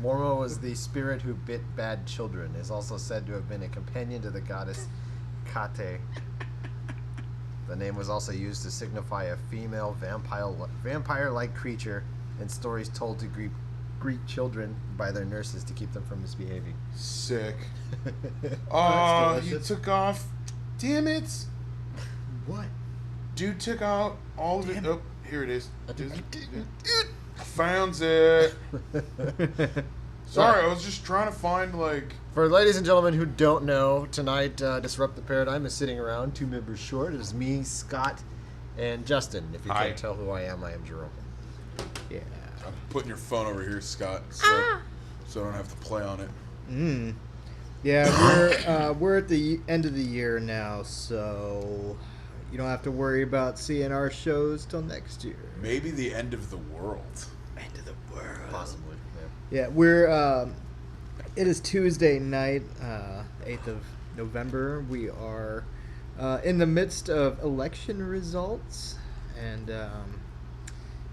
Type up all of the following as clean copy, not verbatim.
Mormo was the spirit who bit bad children. Is also said to have been a companion to the goddess Kate. The name was also used to signify a female vampire-like creature in stories told to greet children by their nurses to keep them from misbehaving. Sick. Oh, you took off. Damn it. What? Dude took out all of it. Oh, here it is. I Found it. Sorry, I was just trying to find, like... For ladies and gentlemen who don't know, tonight, Disrupt the Paradigm is sitting around 2 members short. It is me, Scott, and Justin. If you can't tell who I am Jerome. Yeah. I'm putting your phone over here, Scott, so I don't have to play on it. Yeah, we're at the end of the year now, so you don't have to worry about seeing our shows till next year. Maybe the end of the world. End of the world. Possibly, yeah. We're, it is Tuesday night, 8th of November. We are in the midst of election results, and,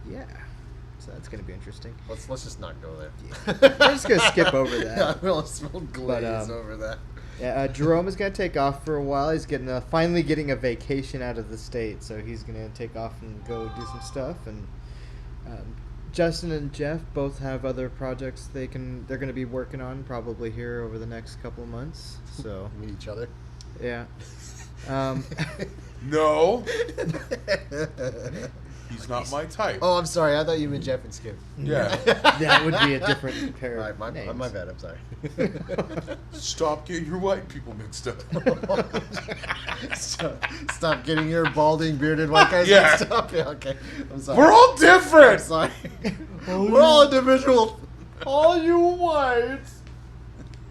yeah. So that's going to be interesting. Let's just not go there. Yeah. We're just going to skip over that. Yeah, we'll glaze over that. Yeah, Jerome is going to take off for a while. He's finally getting a vacation out of the state, so he's going to take off and go do some stuff. And Justin and Jeff both have other projects they're going to be working on probably here over the next couple of months. So meet each other. Yeah. No. He's not my type. Oh, I'm sorry. I thought you meant Jeff and Skip. Yeah. That would be a different pair of my bad. I'm sorry. Stop getting your white people mixed up. Stop getting your balding, bearded white guys mixed up. Yeah, okay. I'm sorry. We're all different. I'm sorry. We're all individuals. All you whites.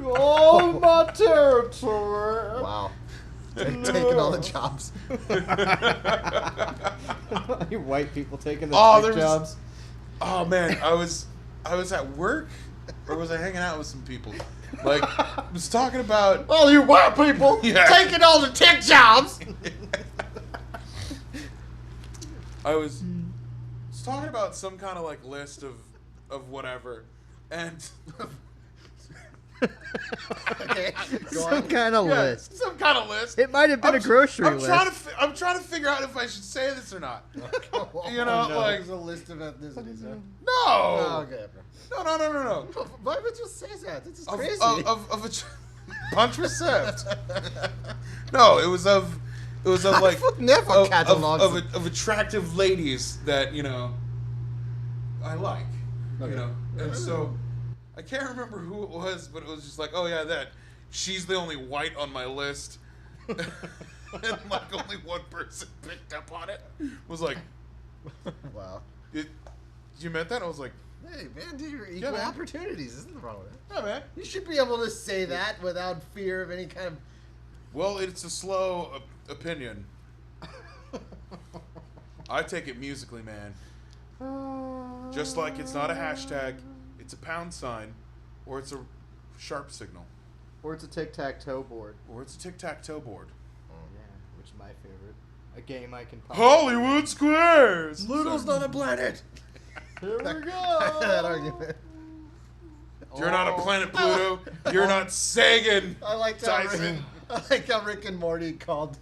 All my territory. Wow. Taking all the jobs. White people taking the jobs. Oh man, I was at work, or was I hanging out with some people? Like, I was talking about all you white people taking all the tech jobs. I was talking about some kind of like list of whatever, and. Okay, some kind of list. Some kind of list. It might have been a grocery list. I'm trying to figure out if I should say this or not. You know, like there's a list of ethnicities. Huh? No. Oh, okay. No. Why would you say that? This is crazy. Of a bunch received. No, it was of like of attractive ladies that I like. Okay. And so. I can't remember who it was, but it was just like, oh yeah, that. She's the only white on my list. And like only one person picked up on it. Was like, wow. You meant that? I was like, hey man, dude, you're equal opportunities. There's nothing wrong with it. Yeah, man. You should be able to say that without fear of any kind of... Well, it's a slow opinion. I take it musically, man. Just like it's not a hashtag. It's a pound sign, or it's a sharp signal. Or it's a tic-tac-toe board. Oh, Yeah, which is my favorite. A game I can... Hollywood Squares! Pluto's not a planet! Here we go! That argument. You're not a planet, Pluto. You're not Sagan. I like Tyson. how Rick and Morty called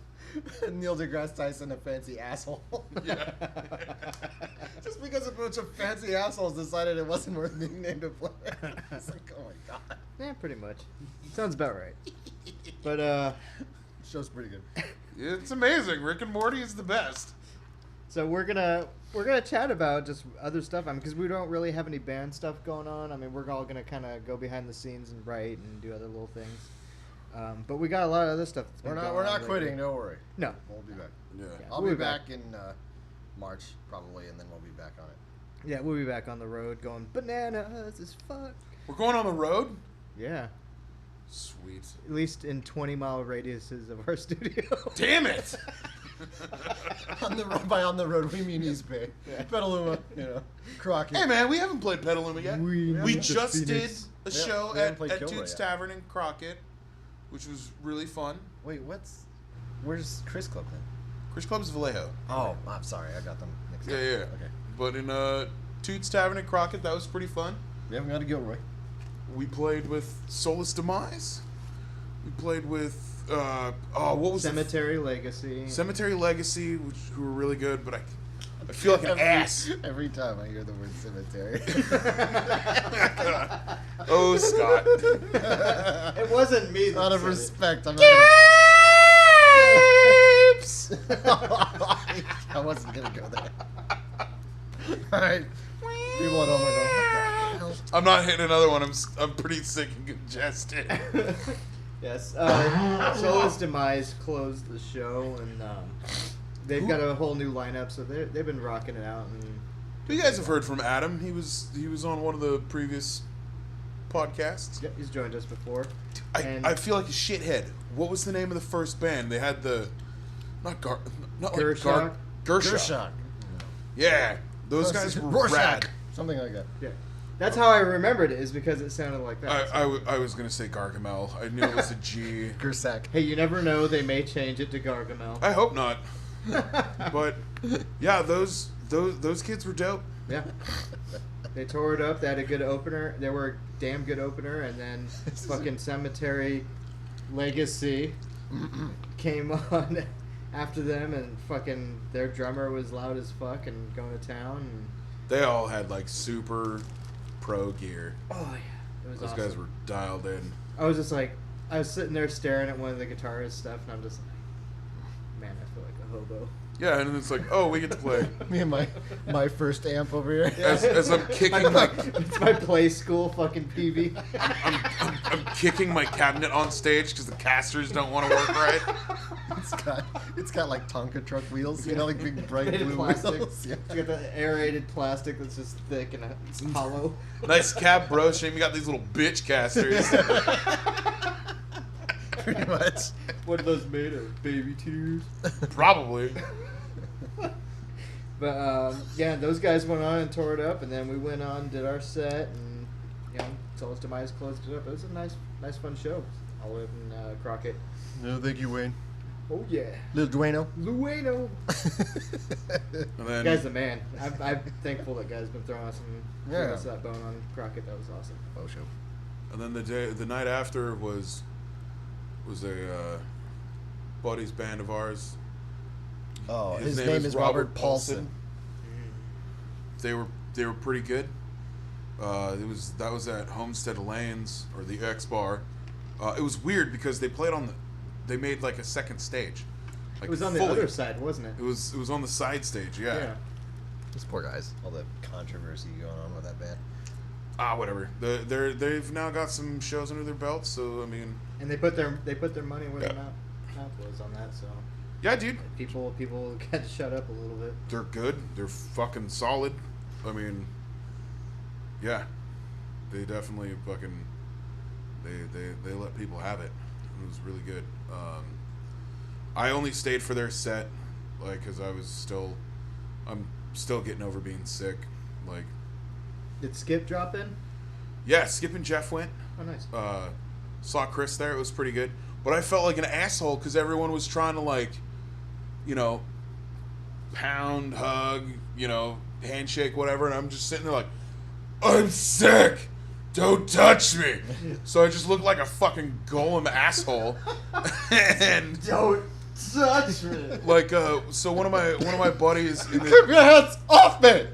Neil deGrasse Tyson a fancy asshole. Yeah. Just because a bunch of fancy assholes decided it wasn't worth being named a planet. It's like, oh my god. Yeah, pretty much. Sounds about right. But show's pretty good. It's amazing. Rick and Morty is the best. So we're gonna chat about just other stuff. I mean, because we don't really have any band stuff going on. I mean, we're all gonna kind of go behind the scenes and write and do other little things. But we got a lot of other stuff. We're not quitting. Don't worry. No, we'll be back. Yeah. I'll be back in March probably, and then we'll be back on it. Yeah, we'll be back on the road going bananas as fuck. We're going on the road? Yeah. Sweet. At least in 20-mile radiuses of our studio. Damn it! On the road, we mean East Bay, Petaluma, Crockett. Hey man, we haven't played Petaluma yet. We just did a show at Kilroy Dude's Tavern in Crockett, which was really fun. Wait, where's Chris Club then? Chris Club's Vallejo. Oh, I'm sorry, I got them mixed up. Yeah. Okay. But in Toots Tavern in Crockett, that was pretty fun. We haven't got to Gilroy. We played with Soulless Demise. We played with what was Cemetery Legacy. Cemetery Legacy, who were really good, but I feel like an ass every time I hear the word cemetery. Oh, Scott. It wasn't me. Out of respect, I'm not I wasn't gonna go there. All right, people at home are going, what the hell? I'm not hitting another one. I'm pretty sick and congested. Yes. Soulless Demise closed the show, and they've got a whole new lineup, so they've been rocking it out. And You guys have heard from Adam. He was on one of the previous podcasts. yeah, he's joined us before. I feel like a shithead. What was the name of the first band? They had the Gershak. Gershak. Yeah, those guys were Rorschach. rad. Something like that. Yeah. That's how I remembered it, is because it sounded like that. I was gonna say Gargamel. I knew it was a G. Gersak. Hey, you never know. They may change it to Gargamel. I hope not. But yeah, those kids were dope. Yeah. They tore it up. They had a good opener. They were a damn good opener. And then fucking Cemetery Legacy came on after them. And fucking their drummer was loud as fuck and going to town. And They all had like super pro gear. oh, yeah. It was Those awesome. guys were dialed in. I was just like, I was sitting there staring at one of the guitarist stuff. And I'm just like, man, I feel like a hobo. Yeah, and it's like, oh, we get to play. Me and my first amp over here. As I'm kicking It's my play school fucking PV. I'm kicking my cabinet on stage because the casters don't want to work right. It's got like Tonka truck wheels, you know, like big bright Aerated blue plastic. wheels. Yeah. It's got the aerated plastic that's just thick and it's hollow. Nice cab, bro. Shame you got these little bitch casters. Pretty much. What are those made of? Baby tears. Probably. But yeah, those guys went on and tore it up, and then we went on, did our set, and you know, Soulless Demise closed it up. It was a nice fun show. All the way up in Crockett. No, thank you, Wayne. Oh yeah, Little Dueno. Lueno. And then Guy's the man. I'm thankful that guy's been throwing us that bone on Crockett. That was awesome. Oh, show. And then the night after was a buddy's band of ours. Oh, his name is Robert Paulson. They were pretty good. That was at Homestead Lanes or the X Bar. It was weird because they made like a second stage. Like It was on the fully. other side, wasn't it? It was on the side stage. Yeah. These poor guys. All the controversy going on with that band. Whatever. They've now got some shows under their belts, so I mean. And they put their money where their mouth was on that. So Yeah, dude. people had to shut up a little bit. They're good. They're fucking solid. I mean, yeah. They definitely fucking they let people have it. It was really good. I only stayed for their set, like, because I'm still getting over being sick. Like, Did Skip drop in? yeah, Skip and Jeff went. Oh, nice. Saw Chris there. It was pretty good. But I felt like an asshole because everyone was trying to, like, you know, pound, hug, you know, handshake, whatever. And I'm just sitting there like, I'm sick. Don't touch me. So I just looked like a fucking golem asshole. And Don't touch me. like, so one of my buddies in Keep your hands off me!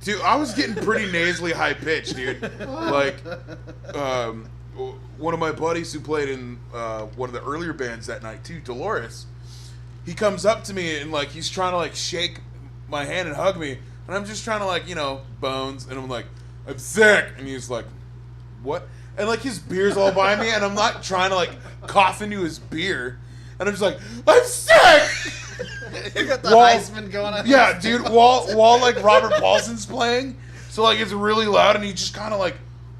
Dude, I was getting pretty nasally high pitched, dude. Like, one of my buddies who played in one of the earlier bands that night too, Dolores, he comes up to me and like he's trying to like shake my hand and hug me, and I'm just trying to like, you know, bones, and I'm like, I'm sick, and he's like, what? And like his beer's all by me, and I'm not trying to like cough into his beer, and I'm just like, I'm sick. You got the Heisman going on. Yeah, dude. While like Robert Paulson's playing, so like it's really loud, and he just kind of like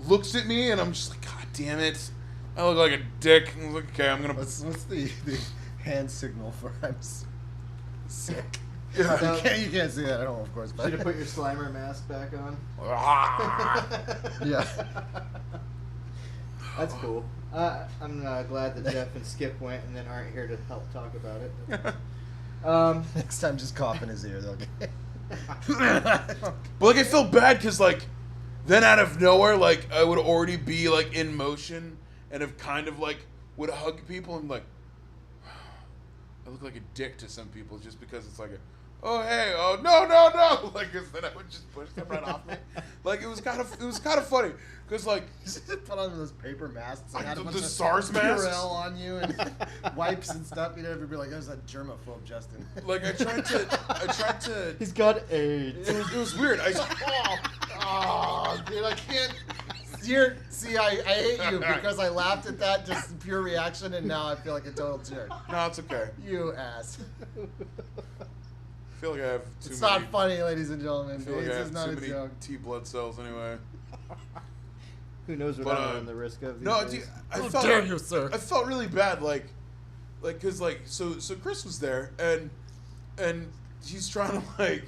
looks at me, and I'm just like, God damn it, I look like a dick. And I was like, okay, I'm gonna. What's the hand signal for I'm sick? Yeah. You can't see that at home, of course. But Should have put your Slimer mask back on. yeah. That's cool. I'm glad that Jeff and Skip went and then aren't here to help talk about it. Next time, just cough in his ear. They'll get. But like I felt bad because like Then out of nowhere, like, I would already be, like, in motion and have kind of, like, would hug people and, like, I look like a dick to some people just because it's like oh, hey, oh, no. Like, 'cause then I would just push them right off me. Like, it was kind of funny. Because, like... Put on those paper masks and had a bunch the of SARS masks? Purell on you and wipes and stuff. You know, everybody like, there's that germaphobe, Justin. Like, I tried to... He's got AIDS. It was weird. Oh, dude, I can't... See, I hate you because I laughed at that, just pure reaction, and now I feel like a total jerk. No, it's okay. You ass. I feel like I have too It's many... not funny, ladies and gentlemen. I feel like I This have is not too a many joke. T blood cells anyway. Who knows what I'm running the risk of these days. Dude, How dare you, sir? I felt really bad, cause so Chris was there and he's trying to like,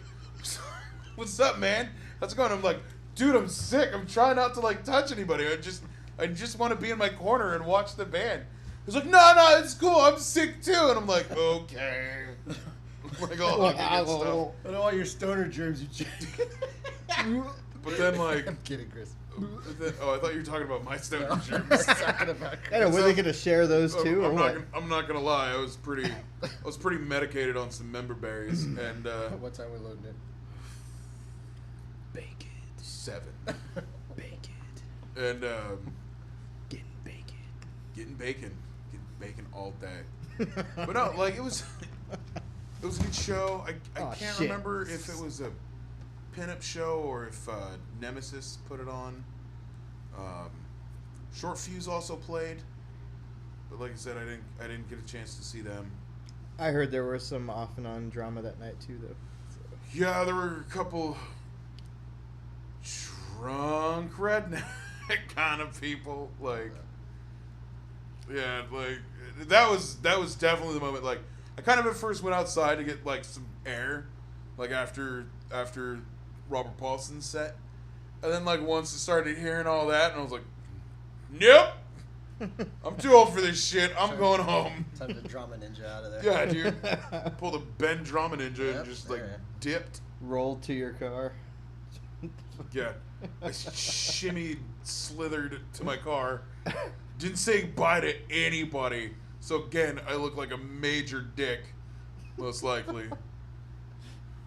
what's up, man? How's it going? I'm like, dude, I'm sick. I'm trying not to like touch anybody. I just want to be in my corner and watch the band. He's like, no, it's cool. I'm sick too. And I'm like, okay. Like all that stuff. I don't want your stoner germs, you chick. But then like, I'm kidding, Chris. I thought you were talking about my stoner germs. I know, were they gonna share those too, or what? I'm not gonna lie. I was pretty medicated on some member berries, and what time we loading in? Bacon. 7. Bacon. And Getting bacon. getting bacon all day. But no, like it was a good show. I can't remember if it was a pinup show or if Nemesis put it on. Short Fuse also played, but like I said, I didn't get a chance to see them. I heard there was some off and on drama that night too, though. So. Yeah, there were a couple drunk redneck kind of people. Like, yeah, like that was definitely the moment. Like, I kind of at first went outside to get like some air, like after Robert Paulson's set, and then like once I started hearing all that, and I was like, nope. I'm too old for this shit. I'm going home. Time to drama ninja out of there. Yeah, dude. Pulled a Ben Drama Ninja and just like dipped. Rolled to your car. Yeah. I shimmied, slithered to my car. Didn't say bye to anybody. So again, I look like a major dick, most likely.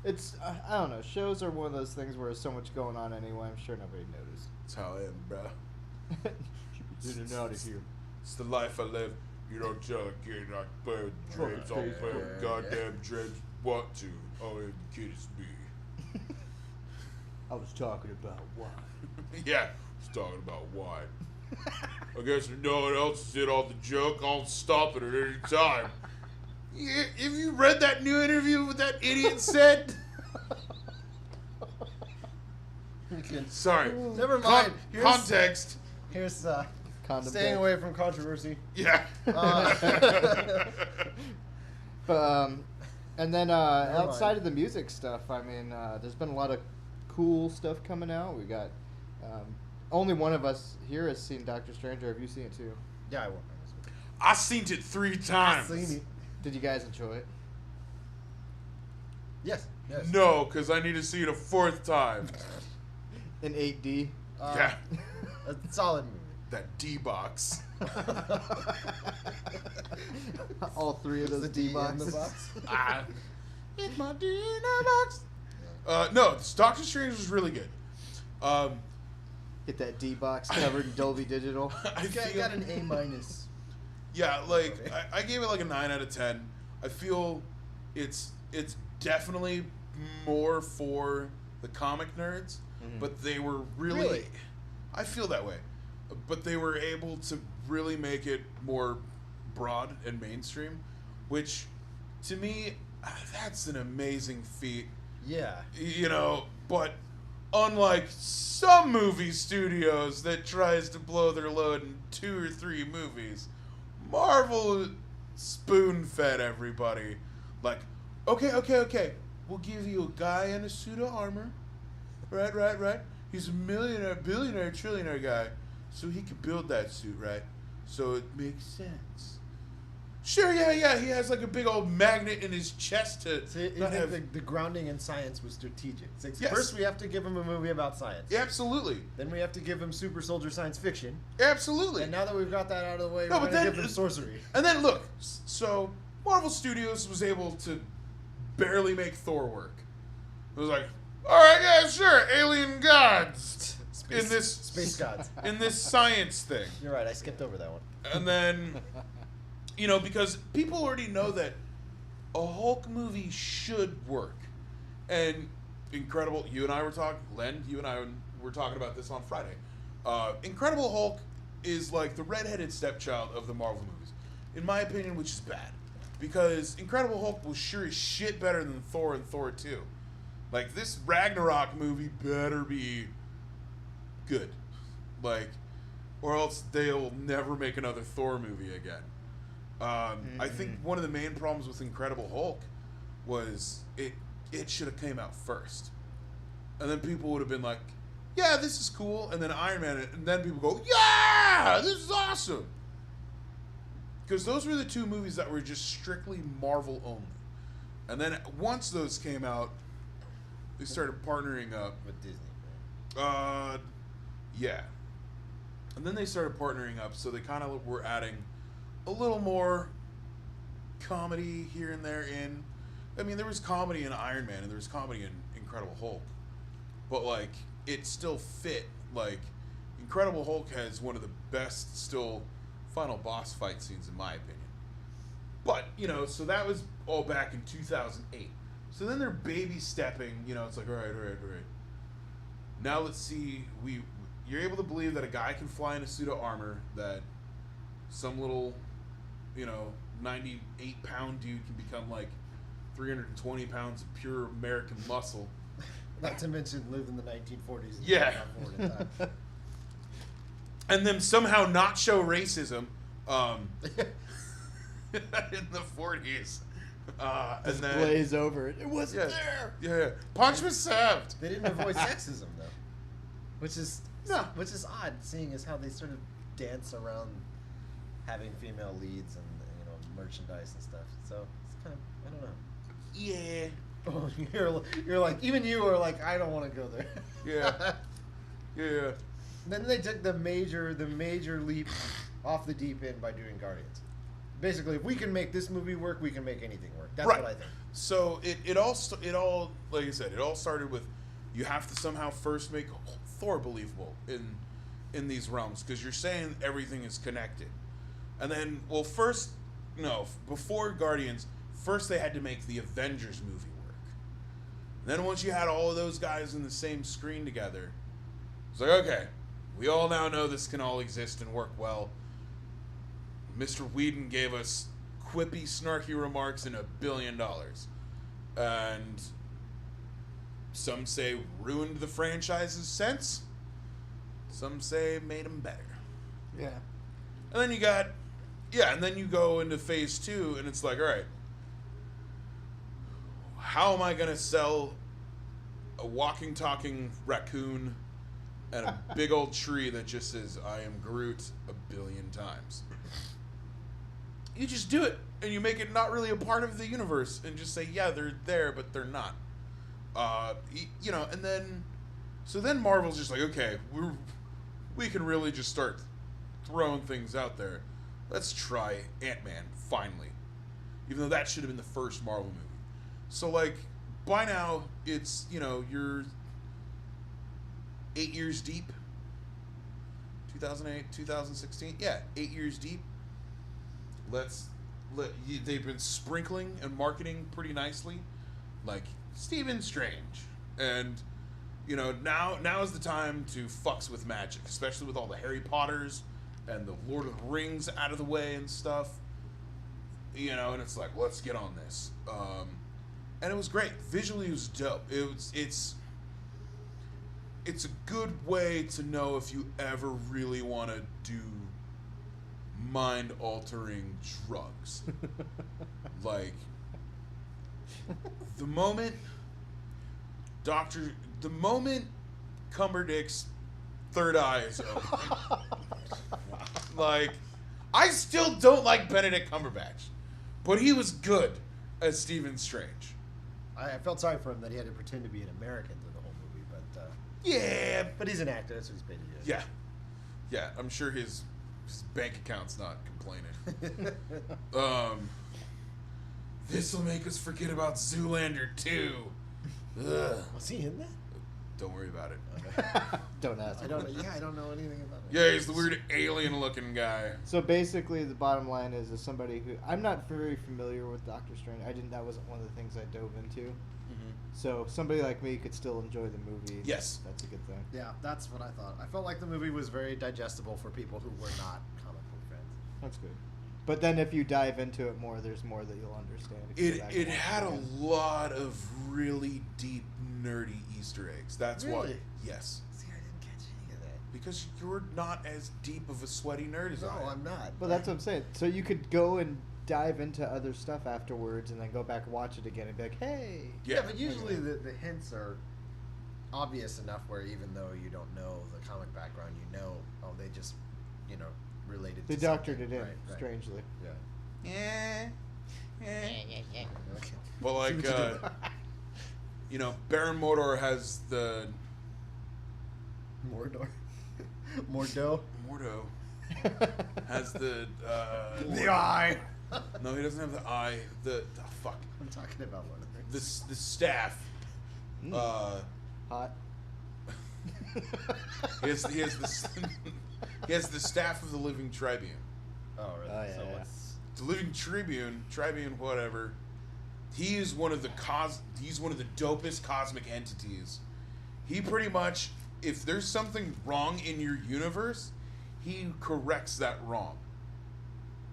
It's, I don't know, shows are one of those things where there's so much going on anyway. I'm sure nobody noticed. That's how I am, bro. In and out of here. It's the life I live. You don't tell a kid not to play with drapes. I'll play with goddamn drapes. Want to? Oh, the kid is me. I was talking about wine. Yeah, I was talking about wine. I guess if no one else did all the joke, I'll stop it at any time. Have you read that new interview with that idiot said? Sorry. Never mind. Context. Here's Condom staying deck. away from controversy. Yeah. But, and then outside mind. of the music stuff, I mean, there's been a lot of cool stuff coming out. We got only one of us here has seen Doctor Strange. Or have you seen it too? Yeah, I won't. I seen it 3 times. Seen it. Did you guys enjoy it? Yes. No, because I need to see it a 4th time. In 8D. Yeah. A solid movie. That D-box. All 3 of those The D in the D-boxes. box. It's my D-box. No, Doctor Strange was really good. Get that D-box covered in Dolby Digital. I Got an A-. Yeah, like I gave it like a 9 out of 10. I feel it's definitely more for the comic nerds, but they were really, I feel that way. But they were able to really make it more broad and mainstream, which to me that's an amazing feat. Yeah. You know, but unlike some movie studios that tries to blow their load in 2 or 3 movies, Marvel spoon-fed everybody. Like, okay. We'll give you a guy in a suit of armor. Right. He's a millionaire, billionaire, trillionaire guy. So he could build that suit, right? So it makes sense. Sure, yeah. He has like a big old magnet in his chest to. So I think the grounding in science was strategic. It's like, Yes. First, we have to give him a movie about science. Yeah, absolutely. Then we have to give him super soldier science fiction. Absolutely. And now that we've got that out of the way, No, we're but going to then- give him sorcery. And then look, so Marvel Studios was able to barely make Thor work. It was like, all right, yeah, sure, alien gods in this Space gods. in this science thing. You're right, I skipped over that one. And then, because people already know that a Hulk movie should work. And Incredible, you and I were talking, Len, you and I were talking about this on Friday. Incredible Hulk is like the redheaded stepchild of the Marvel movies, in my opinion, which is bad. Because Incredible Hulk was sure as shit better than Thor and Thor 2. Like, this Ragnarok movie better be good. Like, or else they'll never make another Thor movie again. I think one of the main problems with Incredible Hulk was it should have came out first. And then people would have been like, yeah, this is cool. And then Iron Man, and then people go, yeah, this is awesome. Because those were the two movies that were just strictly Marvel only. And then once those came out, they started partnering up. With Disney. Yeah. And then they started partnering up, so they kind of were adding a little more comedy here and there in. I mean, there was comedy in Iron Man, and there was comedy in Incredible Hulk. But, like, it still fit. Like, Incredible Hulk has one of the best still final boss fight scenes, in my opinion. But, so that was all back in 2008. So then they're baby stepping, it's like, all right. Now let's see, you're able to believe that a guy can fly in a suit of armor, that some little, 98-pound dude can become like 320 pounds of pure American muscle. Not to mention live in the 1940s. And Yeah. not forward in time. And then somehow not show racism in the 40s. And then Glaze over it. It wasn't yeah, there. yeah. Punch was served. They didn't avoid sexism though, which is odd, seeing as how they sort of dance around having female leads and merchandise and stuff. So it's kind of, I don't know. Yeah. Oh, you're like, even you are like, I don't want to go there. Yeah. Yeah. Then they took the major leap off the deep end by doing Guardians. Basically, if we can make this movie work, we can make anything work. That's Right. what I think. So it all like I said, it all started with you have to somehow first make Thor believable in these realms, because you're saying everything is connected. And then, before Guardians, first they had to make the Avengers movie work. And then once you had all of those guys in the same screen together, it's like, okay, we all now know this can all exist and work well. Mr. Whedon gave us quippy, snarky remarks and $1 billion. And some say ruined the franchise's sense. Some say made them better. Yeah. And then and then you go into phase 2, and it's like, all right, how am I going to sell a walking, talking raccoon and a big old tree that just says, I am Groot 1 billion times? You just do it, and you make it not really a part of the universe, and just say, yeah, they're there, but they're not. And then Marvel's just like, okay, we can really just start throwing things out there. Let's try Ant-Man, finally. Even though that should have been the first Marvel movie. So, like, by now, it's, you're 8 years deep. 2008, 2016. Yeah, 8 years deep. They've been sprinkling and marketing pretty nicely. Like, Stephen Strange. And, now is the time to fucks with magic. Especially with all the Harry Potters and the Lord of the Rings out of the way and stuff. And it's like, let's get on this. And it was great. Visually, it was dope. It's a good way to know if you ever really want to do mind-altering drugs. Like, the moment Cumberdick's third eye is open, like, I still don't like Benedict Cumberbatch. But he was good as Stephen Strange. I felt sorry for him that he had to pretend to be an American through the whole movie, but Yeah. but he's an actor. That's what he's paid to do. Yeah. Yeah, I'm sure his bank account's not complaining. This will make us forget about Zoolander 2. Ugh. Was he in that? Don't worry about it. Don't ask. I don't know anything about it. Yeah, he's the weird alien-looking guy. So basically, the bottom line is somebody who I'm not very familiar with Doctor Strange. That wasn't one of the things I dove into. So somebody like me could still enjoy the movie. Yes. That's a good thing. Yeah, that's what I thought. I felt like the movie was very digestible for people who were not comic book fans. That's good. But then if you dive into it more, there's more that you'll understand. if you go back It and watch had a again. lot of really deep, nerdy Easter eggs. That's why. Really? Yes. See, I didn't catch any of that. Because you're not as deep of a sweaty nerd as No, I am. I'm not. But that's what I'm saying. So you could go and dive into other stuff afterwards and then go back and watch it again and be like, hey. Yeah, but usually the hints are obvious enough where even though you don't know the comic background, you know, they just, related They to doctored something. it in, Right. strangely. Yeah. Okay. Well, like, See what you Baron Mordor has the... Mordor. Mordo. Mordo has the... The eye. No, he doesn't have the eye. Fuck. I'm talking about one of them. The staff. Hot. He has he has the staff of the Living Tribune. Oh, really? Oh, yeah, So yeah. what's... The Living Tribune, whatever. He is one of the dopest cosmic entities. He pretty much, if there's something wrong in your universe, he corrects that wrong.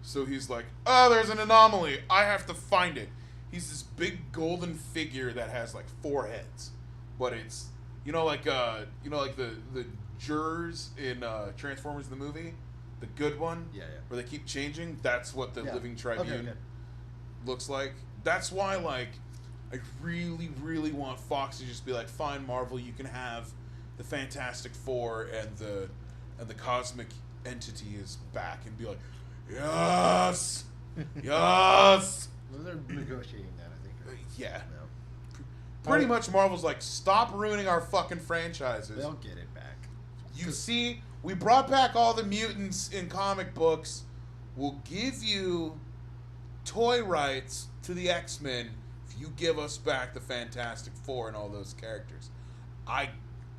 So he's like, oh, there's an anomaly. I have to find it. He's this big golden figure that has like 4 heads, but it's like the jurors in Transformers the movie, the good one, Yeah. where they keep changing. That's what the Yeah. Living Tribune Okay. looks like. That's why, like, I really, really want Fox to just be like, fine, Marvel, you can have the Fantastic Four and the cosmic entity is back, and be like, yes, yes. Well, they're negotiating that, I think. Yeah. No. Pretty much, Marvel's like, stop ruining our fucking franchises. They'll get it back. You see, we brought back all the mutants in comic books. We'll give you toy rights to the X-Men if you give us back the Fantastic Four and all those characters. I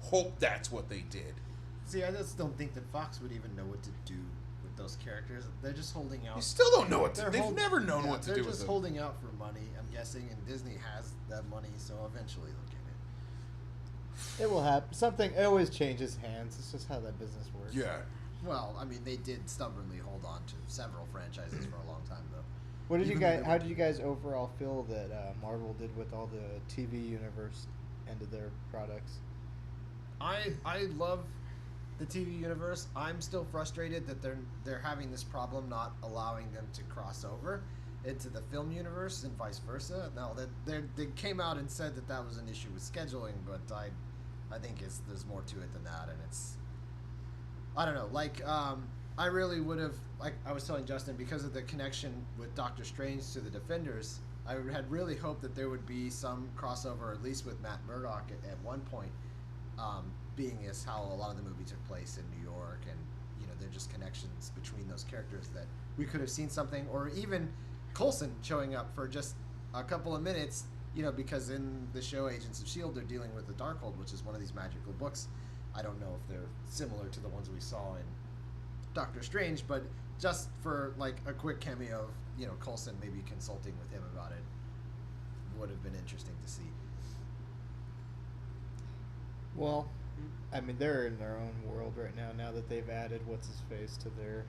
hope that's what they did. See, I just don't think that Fox would even know what to do with those characters. They're just holding out. You still don't know what to do. They've hold- never known yeah, what to do They're with just them. holding out for money, I'm guessing, and Disney has that money, so eventually they'll get it. It will happen. Something, it always changes hands. It's just how that business works. Yeah. Well, I mean, they did stubbornly hold on to several franchises for a long time, though. What did you Even guys? though- How did you guys overall feel that Marvel did with all the TV universe end of their products? I love the TV universe. I'm still frustrated that they're having this problem not allowing them to cross over into the film universe and vice versa. Now that they came out and said that was an issue with scheduling, but I think there's more to it than that, and I don't know. Like I really would have, like I was telling Justin, because of the connection with Doctor Strange to the Defenders, I had really hoped that there would be some crossover, at least with Matt Murdock at one point. Being as how a lot of the movie took place in New York, and they're just connections between those characters that we could have seen something, or even Coulson showing up for just a couple of minutes, because in the show Agents of S.H.I.E.L.D. they're dealing with the Darkhold, which is one of these magical books. I don't know if they're similar to the ones we saw in Doctor Strange, but just for like a quick cameo of Coulson maybe consulting with him about it would have been interesting to see. Well, I mean, they're in their own world right now. Now that they've added what's his face to their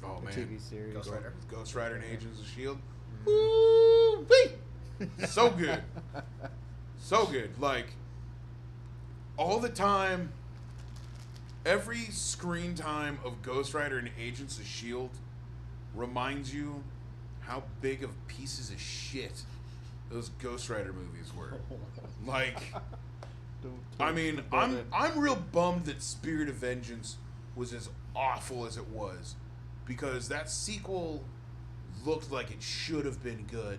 TV series. Ghost Rider. Ghost Rider and Agents of S.H.I.E.L.D. Mm. Woo-wee! So good. So good. Like, all the time, every screen time of Ghost Rider and Agents of S.H.I.E.L.D. reminds you how big of pieces of shit those Ghost Rider movies were. Like, I mean, I'm real bummed that Spirit of Vengeance was as awful as it was, because that sequel looked like it should have been good,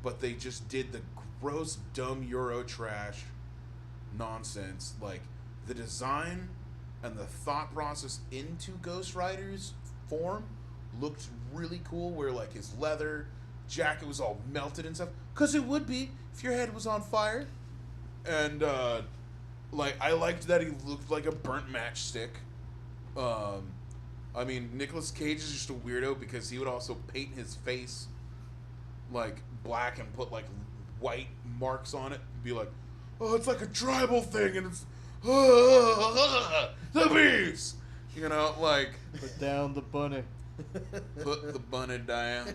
but they just did the gross, dumb Euro trash nonsense. Like, the design and the thought process into Ghost Rider's form looked really cool, where, like, his leather jacket was all melted and stuff, because it would be if your head was on fire. And, like, I liked that he looked like a burnt matchstick. I mean, Nicolas Cage is just a weirdo because he would also paint his face, like, black and put, like, white marks on it and be like, oh, it's like a tribal thing, and it's, the beast! You know, like... Put down the bunny. Put the bunny down.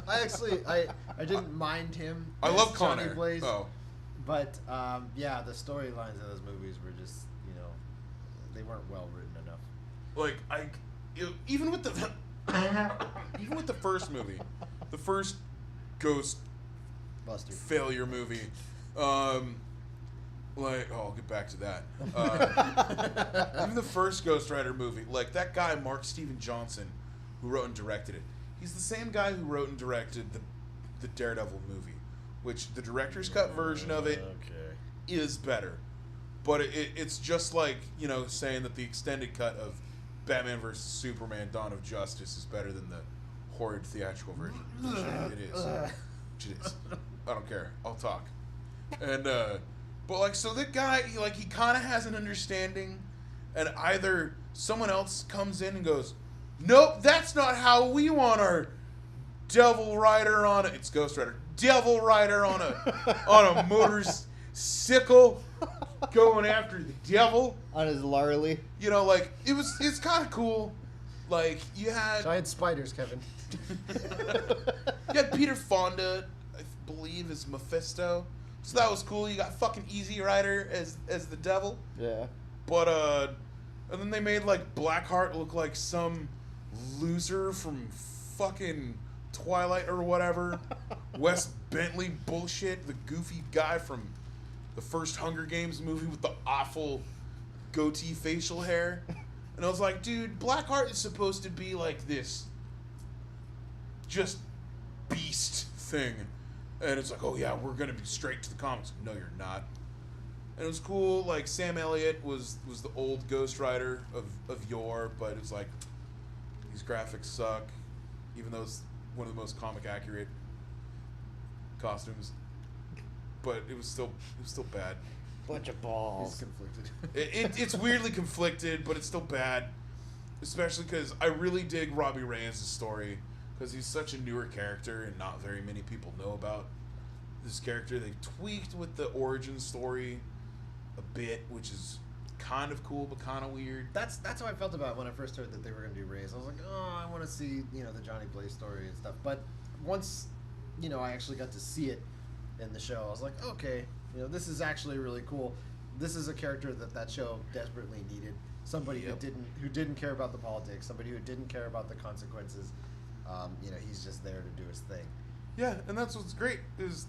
I didn't mind him. I as love Johnny Connor. Blaze, Oh. but yeah, the storylines of those movies were just, you know, they weren't well written enough. Like, even with the even with the first movie, the first Ghost Buster. failure movie, like, oh, I'll get back to that. Even the first Ghost Rider movie, like, that guy Mark Steven Johnson, who wrote and directed it, he's the same guy who wrote and directed the Daredevil movie, which the director's cut version of it is better, but it's just like, you know, saying that the extended cut of Batman vs. Superman: Dawn of Justice is better than the horrid theatrical version. It is. It is. I don't care. I'll talk. And but, like, so that guy, he kind of has an understanding, and either someone else comes in and goes, nope, that's not how we want our Devil Rider on a... It's Ghost Rider. Devil Rider on a motorcycle going after the devil. On his Larley. You know, like, it's kind of cool. Like, you had... Giant spiders, Kevin. You had Peter Fonda, I believe, as Mephisto. So that was cool. You got fucking Easy Rider as the devil. Yeah. But, and then they made, like, Blackheart look like some loser from fucking Twilight or whatever. Wes Bentley bullshit, the goofy guy from the first Hunger Games movie with the awful goatee facial hair. And I was like, dude, Blackheart is supposed to be like this just beast thing. And it's like, oh yeah, we're gonna be straight to the comics. No, you're not. And it was cool. Like, Sam Elliott was the old Ghost Rider of yore, but it's like, these graphics suck, even though it's one of the most comic accurate costumes. But it was still bad. Bunch of balls. He's conflicted. It's weirdly conflicted, but it's still bad. Especially because I really dig Robbie Reyes' story, because he's such a newer character and not very many people know about this character. They've tweaked with the origin story a bit, which is kind of cool but kind of weird. That's how I felt about it when I first heard that they were going to do Rays. I was like, oh, I want to see, you know, the Johnny Blaze story and stuff. But once, you know, I actually got to see it in the show, I was like, okay, you know, this is actually really cool. This is a character that show desperately needed. Somebody who didn't care about the politics. Somebody who didn't care about the consequences. You know, he's just there to do his thing. Yeah, and that's what's great is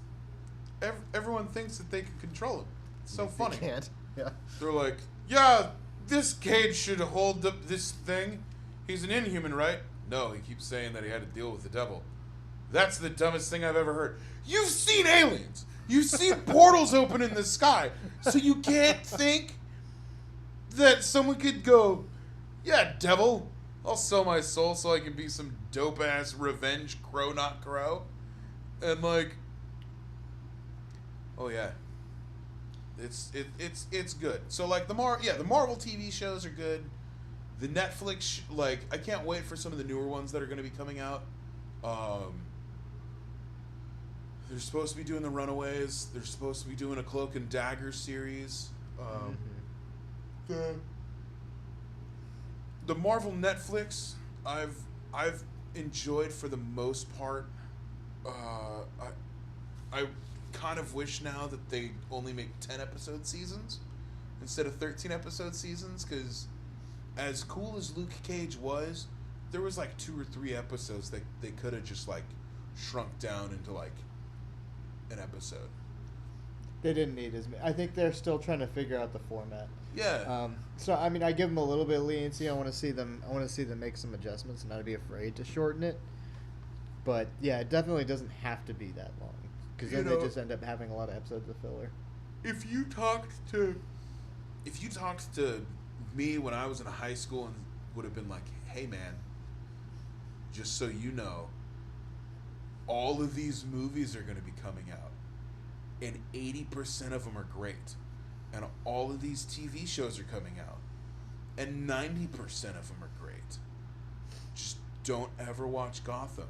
everyone thinks that they can control him. It's so funny. They can't. Yeah. They're like, yeah, this Cage should hold up this thing. He's an Inhuman, right? No, he keeps saying that he had to deal with the devil. That's the dumbest thing I've ever heard. You've seen aliens. You've seen portals open in the sky. So you can't think that someone could go, yeah, devil, I'll sell my soul so I can be some dope-ass revenge crow not crow. And, like, oh yeah. It's good. So, like, the Marvel TV shows are good. The Netflix, like, I can't wait for some of the newer ones that are going to be coming out. They're supposed to be doing The Runaways. They're supposed to be doing a Cloak and Dagger series. The Marvel Netflix, I've enjoyed for the most part. I kind of wish now that they only make 10-episode seasons instead of 13-episode seasons, because as cool as Luke Cage was, there was like 2 or 3 episodes that they could have just like shrunk down into like an episode. They didn't need as many. I think they're still trying to figure out the format. Yeah. So I mean, I give them a little bit of leniency. I want to see them make some adjustments and not be afraid to shorten it. But yeah, it definitely doesn't have to be that long, because then they just end up having a lot of episodes of filler. If you talked to me when I was in high school and would have been like, hey man, just so you know, all of these movies are going to be coming out, and 80% of them are great, and all of these TV shows are coming out, and 90% of them are great. Just don't ever watch Gotham,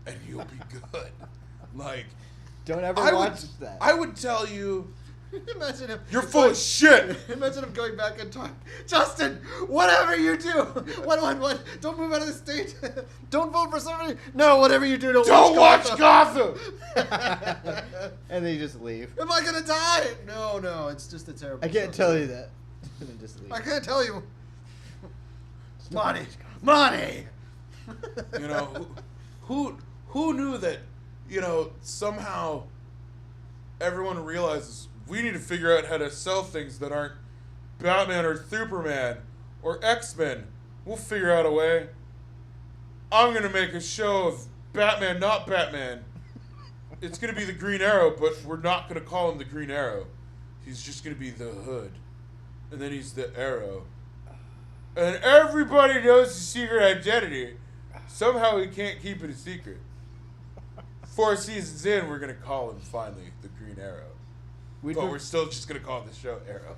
and you'll be good. Like, don't ever watch that. I would tell you. Imagine him. You're full of shit. Imagine him going back and talking. Justin, whatever you do, what? Don't move out of the state. Don't vote for somebody. No, whatever you do, don't watch Gotham. And then you just leave. Am I gonna die? No, it's just a terrible. I can't tell you that. And then just leave. I can't tell you. Money. You know, who knew that? You know, somehow everyone realizes we need to figure out how to sell things that aren't Batman or Superman or X-Men. We'll figure out a way. I'm going to make a show of Batman, not Batman. It's going to be the Green Arrow, but we're not going to call him the Green Arrow. He's just going to be the Hood. And then he's the Arrow. And everybody knows his secret identity. Somehow he can't keep it a secret. 4 seasons in, we're going to call him finally the Green Arrow. But we're still just going to call the show Arrow.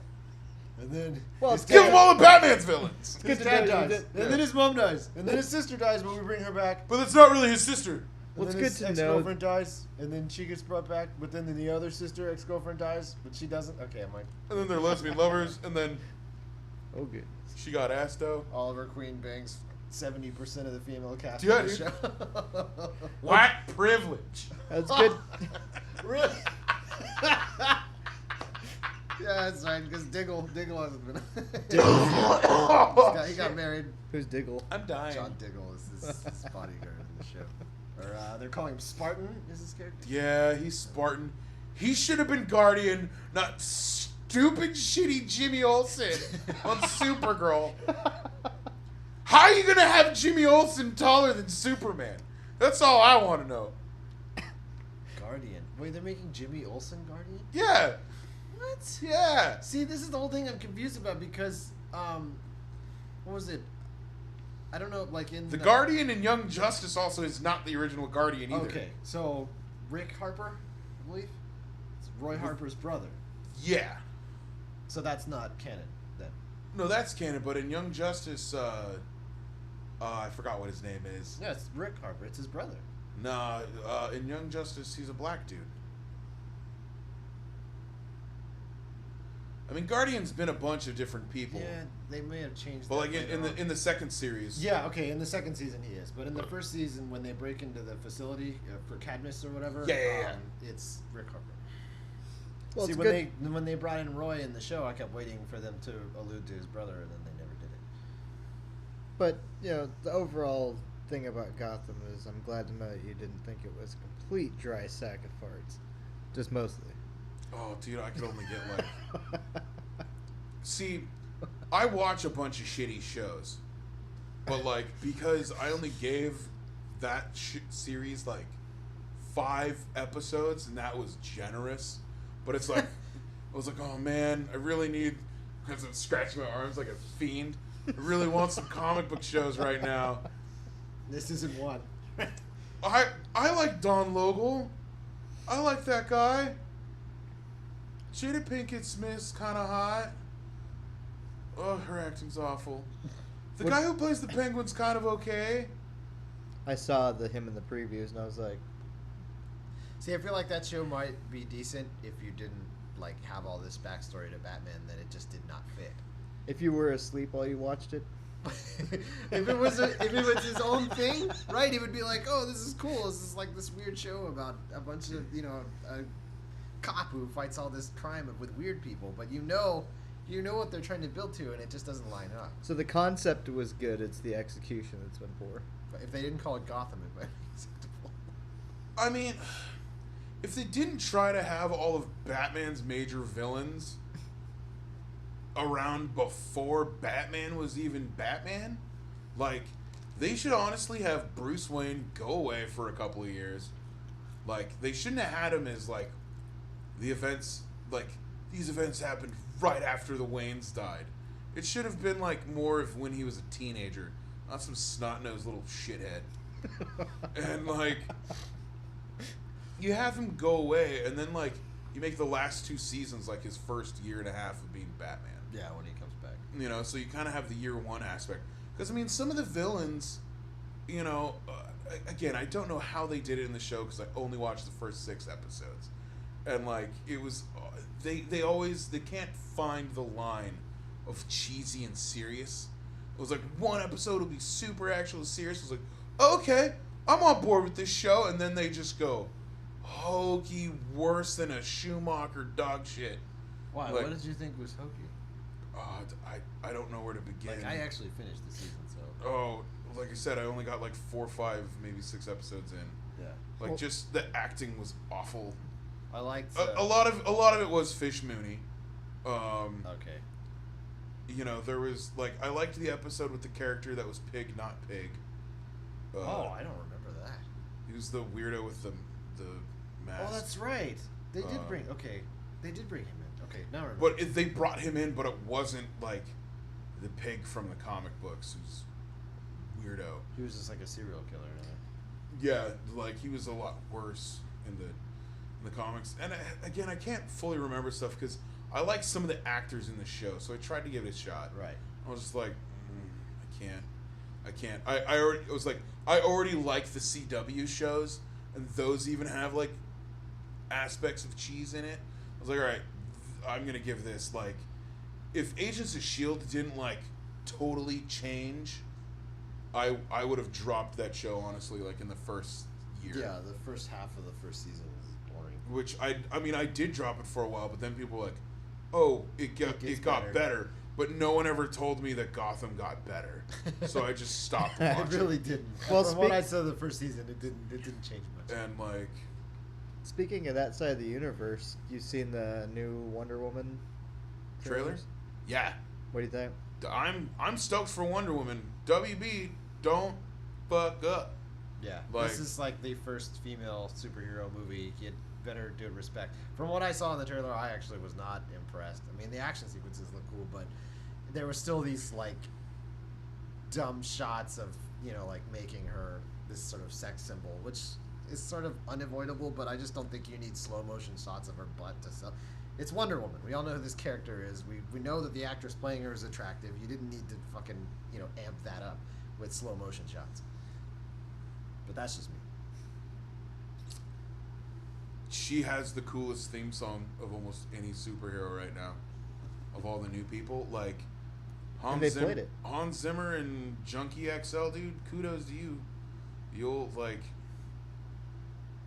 And then... Give them all the Batman's villains! His dad dies. And then his mom dies. And then his sister dies, but we bring her back. But that's not really his sister. Well, it's good good to his know. ex-girlfriend dies, and then she gets brought back, but then the other sister ex-girlfriend dies, but she doesn't. Okay, I'm like... And then they're lesbian lovers, and then... Oh, good. She got ass though. Oliver Queen bangs 70% of the female cast Yeah, of the dude. show. White privilege. That's good. Really? Yeah, that's right, because Diggle hasn't been... he got married. Who's Diggle? I'm dying. John Diggle is his bodyguard in the show. Or they're calling him Spartan, is his character? Yeah, he's Spartan. He should have been Guardian, not stupid, shitty Jimmy Olsen on Supergirl. How are you going to have Jimmy Olsen taller than Superman? That's all I want to know. Guardian. Wait, they're making Jimmy Olsen Guardian? Yeah. What? Yeah. See, this is the whole thing I'm confused about because, what was it? I don't know, like in The Guardian in Young Justice also is not the original Guardian either. Okay, so Rick Harper, I believe? It's Roy Harper's brother. Yeah. So that's not canon, then. No, that's canon, but in Young Justice, I forgot what his name is. Yeah, it's Rick Harper. It's his brother. Nah, in Young Justice, he's a black dude. I mean, Guardian's been a bunch of different people. Yeah, they may have changed. But like later on. in the second series. Yeah, okay, in the second season he is, but in the first season when they break into the facility for Cadmus or whatever, Yeah. it's Rick Harper. Well, See, it's when they brought in Roy in the show, I kept waiting for them to allude to his brother, and then they never did it. But, you know, the overall thing about Gotham is I'm glad to know that you didn't think it was a complete dry sack of farts. Just mostly. Oh, dude, I could only get like. See, I watch a bunch of shitty shows, but like because I only gave that series like 5 episodes, and that was generous. But it's like I was like, oh man, I really need because I'm scratching my arms like a fiend. I really want some comic book shows right now. This isn't one. I like Don Logal. I like that guy. Jada Pinkett Smith's kind of hot. Oh, her acting's awful. The guy who plays the Penguin's kind of okay. I saw him in the previews and I was like, See, I feel like that show might be decent if you didn't like have all this backstory to Batman that it just did not fit. if you were asleep while you watched it. if it was his own thing, right? He would be like, "Oh, this is cool. This is like this weird show about a bunch of a cop who fights all this crime with weird people." But you know what they're trying to build to, and it just doesn't line up. So the concept was good. It's the execution that's been poor. But if they didn't call it Gotham, it might be acceptable. I mean, if they didn't try to have all of Batman's major villains around before Batman was even Batman, like They should honestly have Bruce Wayne go away for a couple of years. Like, they shouldn't have had him as, like, the events, like, these events happened right after the Waynes died. It should have been, like, more of when he was a teenager, not some snot-nosed little shithead. And, like, you have him go away, and then, like, you make the last 2 seasons, like, his first year and a half of being Batman. Yeah, when he comes back. You know, so you kind of have the year 1 aspect. Because, I mean, some of the villains, you know, again, I don't know how they did it in the show because I only watched the first 6 episodes. And, like, it was, they can't find the line of cheesy and serious. It was like, one episode will be super actual serious. It was like, okay, I'm on board with this show. And then they just go, hokey, worse than a Schumacher dog shit. Why? Like, What did you think was hokey? I don't know where to begin. Like, I actually finished the season, so. Oh, like I said, I only got like 4 or 5, maybe 6 episodes in. Yeah. Like, Well, just the acting was awful. I liked. A lot of it was Fish Mooney. Okay. You know, there was like I liked the episode with the character that was Pig, not Pig. I don't remember that. He was the weirdo with the mask. Oh, that's right. They did bring. Okay, they did bring him in. Okay, now I remember. But they brought him in, but it wasn't like the Pig from the comic books, who's weirdo. He was just like a serial killer. Yeah, like he was a lot worse in the comics. And again, I can't fully remember stuff because I like some of the actors in the show, so I tried to give it a shot. Right. I was just like, I can't. I already like the CW shows, and those even have like aspects of cheese in it. I was like, all right, I'm gonna give this like, if Agents of S.H.I.E.L.D. didn't like totally change, I would have dropped that show honestly, like in the first year. Yeah, the first half of the first season was boring. Which I mean I did drop it for a while, but then people were like, oh, it got better. But no one ever told me that Gotham got better, so I just stopped watching. It really didn't. Well, From what I saw the first season, it didn't change much. And like, Speaking of that side of the universe, you seen the new Wonder Woman trailers? Yeah, What do you think? I'm stoked for Wonder Woman. WB, don't fuck up. Yeah, Like- this is like the first female superhero movie. You better do it respect. From what I saw in the trailer, I actually was not impressed. I mean, the action sequences look cool, but there were still these like dumb shots of, you know, like making her this sort of sex symbol, which is sort of unavoidable. But I just don't think you need slow motion shots of her butt to sell. It's Wonder Woman. We all know who this character is. We know that the actress playing her is attractive. You didn't need to fucking, you know, amp that up with slow motion shots. But that's just me. She has the coolest theme song of almost any superhero right now, of all the new people. Like, And they played it. Hans Zimmer and Junkie XL, dude. Kudos to you. You'll like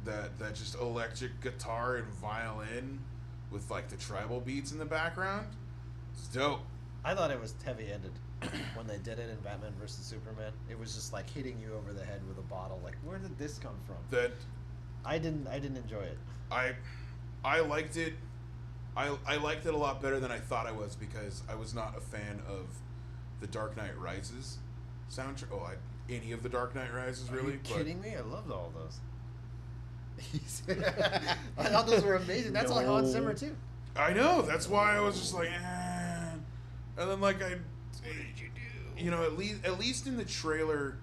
that just electric guitar and violin with like the tribal beats in the background. It's dope. I thought it was heavy-handed when they did it in Batman vs Superman. It was just like hitting you over the head with a bottle. Like, where did this come from? That I didn't enjoy it. I liked it. I liked it a lot better than I thought I was because I was not a fan of the Dark Knight Rises soundtrack. Any of the Dark Knight Rises really. Are you but kidding me? I loved all those. I thought those were amazing. That's all Hans Zimmer too. I know. That's why I was just like, and then like what did you do? You know, at least in the trailer,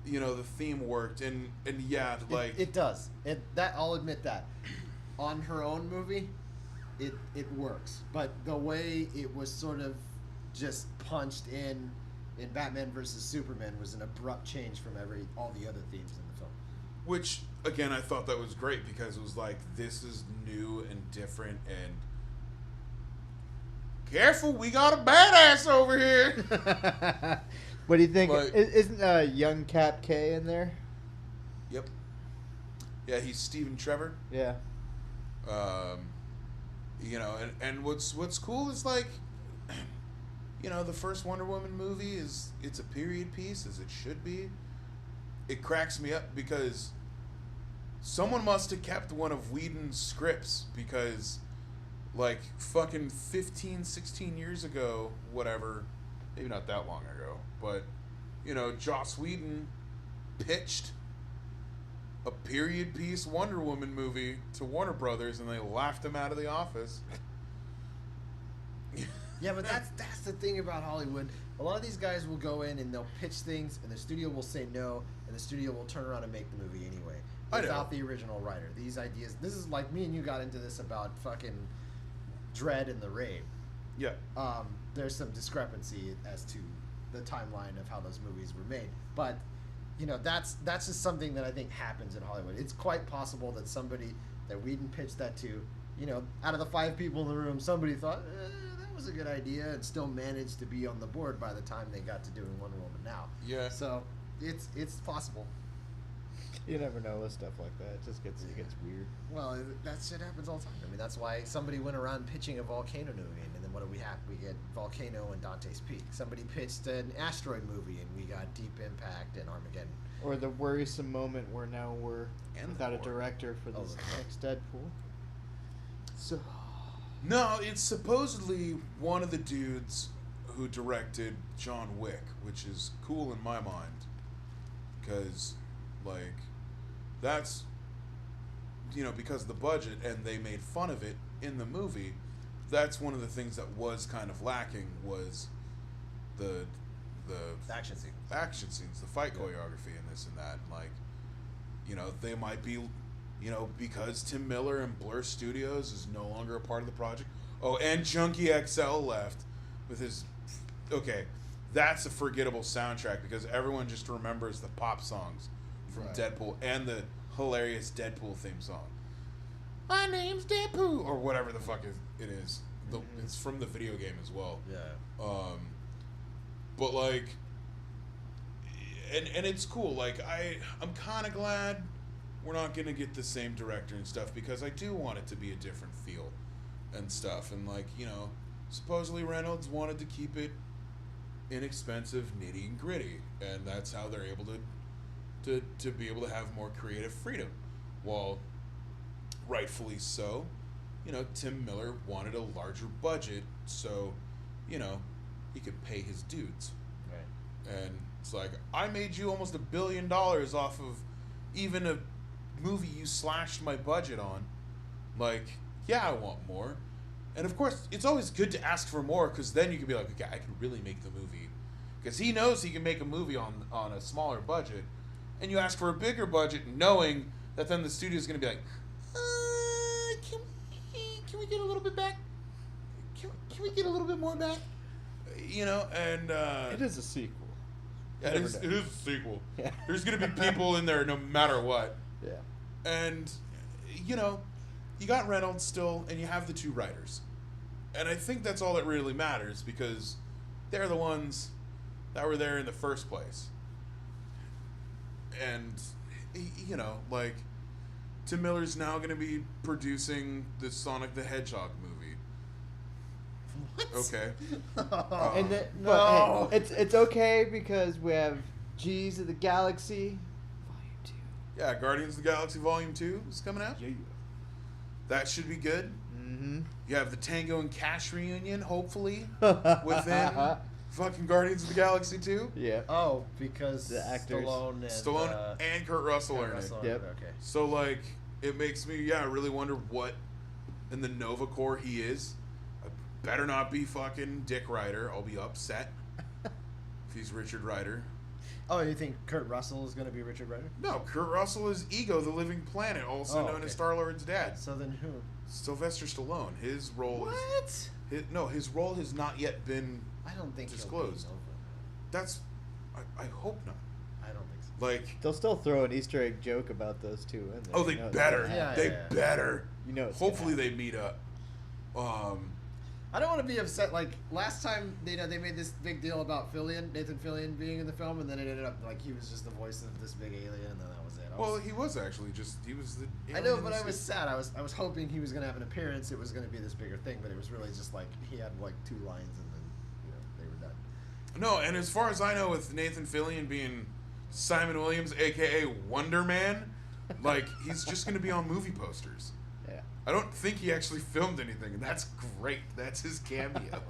you know, the theme worked, and yeah, like It does. That I'll admit that. On her own movie, it works. But the way it was sort of just punched in Batman vs Superman was an abrupt change from all the other themes in the film. which again I thought that was great because it was like this is new and different and careful, we got a badass over here. What do you think? Like- Isn't young Cap K in there? Yep. Yeah, he's Stephen Trevor. Yeah. You know, and what's cool is like, you know, the first Wonder Woman movie it's a period piece as it should be. It cracks me up because someone must have kept one of Whedon's scripts because like fucking 15, 16 years ago, whatever, maybe not that long ago, but Joss Whedon pitched a period piece Wonder Woman movie to Warner Brothers, and they laughed him out of the office. Yeah, but that's the thing about Hollywood. A lot of these guys will go in and they'll pitch things, and the studio will say no, and the studio will turn around and make the movie anyway without the original writer. These ideas. This is like me and you got into this about fucking Dredd and the Raid. Yeah. There's some discrepancy as to the timeline of how those movies were made, but that's just something that I think happens in Hollywood. It's quite possible that somebody that Whedon pitched that to, out of the 5 people in the room, somebody thought that was a good idea and still managed to be on the board by the time they got to doing Wonder Woman now. Yeah. So it's possible. You never know with stuff like that. It gets weird. Well, that shit happens all the time. I mean, that's why somebody went around pitching a Volcano movie, and then what do we have? We get Volcano and Dante's Peak. Somebody pitched an asteroid movie, and we got Deep Impact and Armageddon. Or the worrisome moment where now we're without a director for this next Deadpool. So. No, it's supposedly one of the dudes who directed John Wick, which is cool in my mind, because, that's, because of the budget, and they made fun of it in the movie. That's one of the things that was kind of lacking was the action scenes. The fight choreography and this and that. They might be, because Tim Miller and Blur Studios is no longer a part of the project. Oh, and Junkie XL left with his... Okay, that's a forgettable soundtrack because everyone just remembers the pop songs from Deadpool and the hilarious Deadpool theme song. My name's Deadpool, or whatever the fuck it is. It's from the video game as well. Yeah. But and it's cool. I'm kind of glad we're not gonna get the same director and stuff because I do want it to be a different feel and stuff. And supposedly Reynolds wanted to keep it inexpensive, nitty and gritty, and that's how they're able to be able to have more creative freedom. While rightfully so, Tim Miller wanted a larger budget so, he could pay his dudes. Right. And it's I made you almost $1 billion off of even a movie you slashed my budget on. Yeah, I want more. And of course, it's always good to ask for more because then you can be like, okay, I can really make the movie. Because he knows he can make a movie on a smaller budget. And you ask for a bigger budget knowing that then the studio's going to be like, can we get a little bit back? Can we get a little bit more back? And... it is a sequel. Yeah, it is a sequel. Yeah. There's going to be people in there no matter what. Yeah. And, you got Reynolds still, and you have the 2 writers. And I think that's all that really matters because they're the ones that were there in the first place. And, Tim Miller's now going to be producing the Sonic the Hedgehog movie. What? Okay. But hey, it's okay because we have G's of the Galaxy Volume 2. Yeah, Guardians of the Galaxy Volume 2 is coming out. Yeah. That should be good. Mm-hmm. You have the Tango and Cash reunion, hopefully, within fucking Guardians of the Galaxy 2. Yeah. Oh, because The actors. Stallone And Kurt Russell are in it. Yep. Okay. So, it makes me, really wonder what in the Nova Corps he is. I better not be fucking Dick Ryder. I'll be upset if he's Richard Ryder. Oh, you think Kurt Russell is going to be Richard Ryder? No, Kurt Russell is Ego, the Living Planet, also known as Star-Lord's dad. So then who? Sylvester Stallone. His role What? his role has not yet been I don't think disclosed. He'll be That's, I hope not. I don't think so. They'll still throw an Easter egg joke about those 2 in there. Oh, they better. Yeah, They yeah. better. It's Hopefully gonna they meet up. I don't want to be upset. Last time, they made this big deal about Nathan Fillion being in the film, and then it ended up he was just the voice of this big alien, and then that was it. Well, he was actually he was the. I know, but I was sad. I was hoping he was going to have an appearance. It was going to be this bigger thing, but it was really just he had 2 lines, and then they were done. No, and as far as I know, with Nathan Fillion being Simon Williams, aka Wonder Man, he's just going to be on movie posters. Yeah. I don't think he actually filmed anything, and that's great. That's his cameo.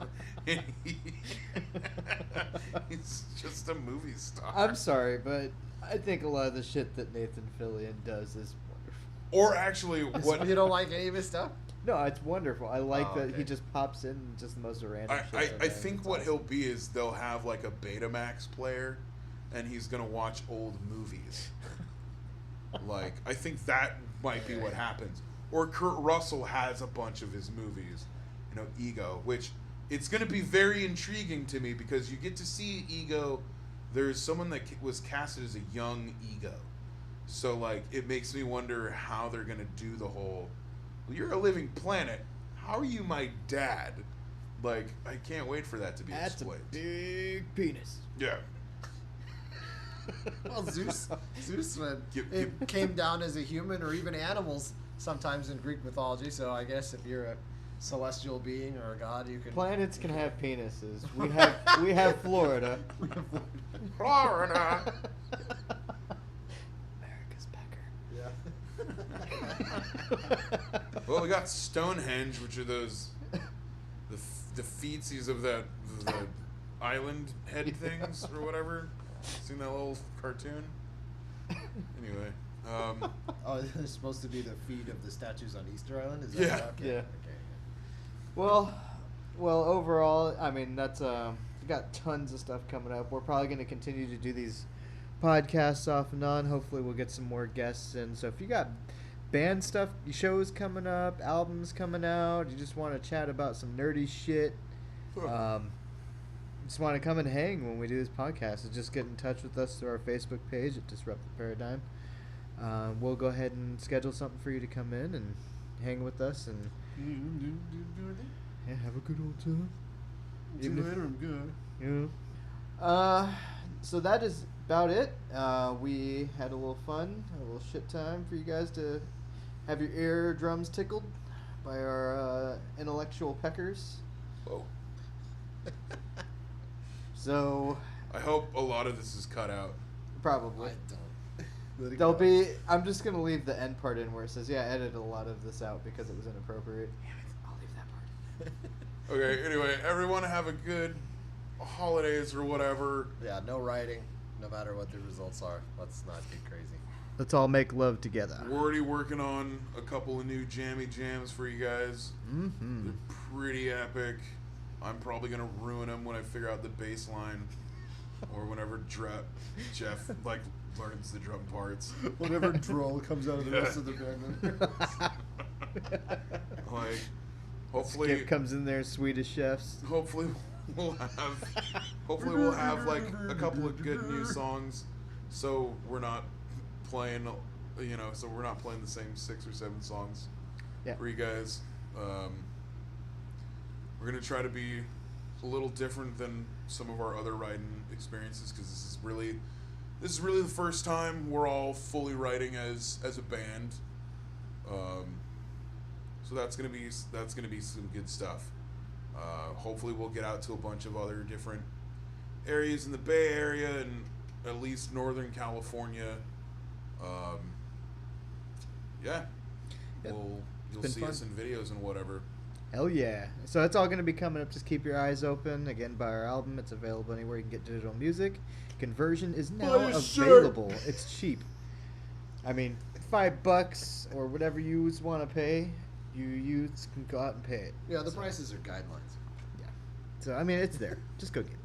He's just just a movie star. I'm sorry, but I think a lot of the shit that Nathan Fillion does is wonderful. Or actually, what You don't like any of his stuff? No, it's wonderful. I like that okay. he just pops in and just the most random shit. I think what he'll be is they'll have like a Betamax player, and he's gonna watch old movies. Like, I think that might be what happens. Or Kurt Russell has a bunch of his movies, Ego, which it's gonna be very intriguing to me because you get to see Ego. There's someone that was casted as a young Ego, so like it makes me wonder how they're gonna do the whole. Well, you're a living planet. How are you my dad? Like, I can't wait for that to be explained. That's a big penis. Yeah. Well, Zeus it came down as a human or even animals sometimes in Greek mythology. So I guess if you're a celestial being or a god, you can. Planets can have penises. We have Florida. Florida. America's pecker. Yeah. Well, we got Stonehenge, which are those the feetsies of the island head things or whatever. Seen that little cartoon? Anyway, Oh, it's supposed to be the feet of the statues on Easter Island. Is that Yeah. okay? Yeah. Okay. Well, overall, I mean, that's we got tons of stuff coming up. We're probably going to continue to do these podcasts off and on. Hopefully, we'll get some more guests in. So if you got band stuff, shows coming up, albums coming out, you just want to chat about some nerdy shit, just want to come and hang when we do this podcast, so just get in touch with us through our Facebook page at Disrupt the Paradigm. We'll go ahead and schedule something for you to come in and hang with us and have a good old time. I'm good. Yeah. So that is about it. We had a little fun, a little shit time for you guys to have your eardrums tickled by our intellectual peckers. whoa. So I hope a lot of this is cut out. probably I don't. Let it there'll go. be. I'm just gonna leave the end part in where it says, "Yeah, I edited a lot of this out because it was inappropriate." I'll leave that part. Okay, anyway, everyone have a good holidays or whatever. Yeah, no writing, no matter what the results are. Let's not be crazy. Let's all make love together. We're already working on a couple of new jammy jams for you guys. Mm-hmm. They're pretty epic. I'm probably going to ruin them when I figure out the bass line or whenever Jeff learns the drum parts. Whatever droll comes out of the Yeah. rest of the band members. Like, hopefully Skip comes in there, Swedish chefs. hopefully we'll have like a couple of good new songs, so we're not playing the same 6 or 7 songs Yeah. for you guys. We're gonna try to be a little different than some of our other writing experiences because this is really the first time we're all fully writing as a band. So that's gonna be some good stuff. Hopefully we'll get out to a bunch of other different areas in the Bay Area and at least Northern California. Yep. You'll been see fun. us in videos and whatever. Hell yeah. So it's all going to be coming up. Just keep your eyes open. Again, buy our album. It's available anywhere you can get digital music. Conversion is now Buy a shirt. available. It's cheap. I mean, $5 or whatever you want to pay, you youths can go out and pay it. Yeah, the prices are guidelines. Yeah. So, I mean, it's there. Just go get it.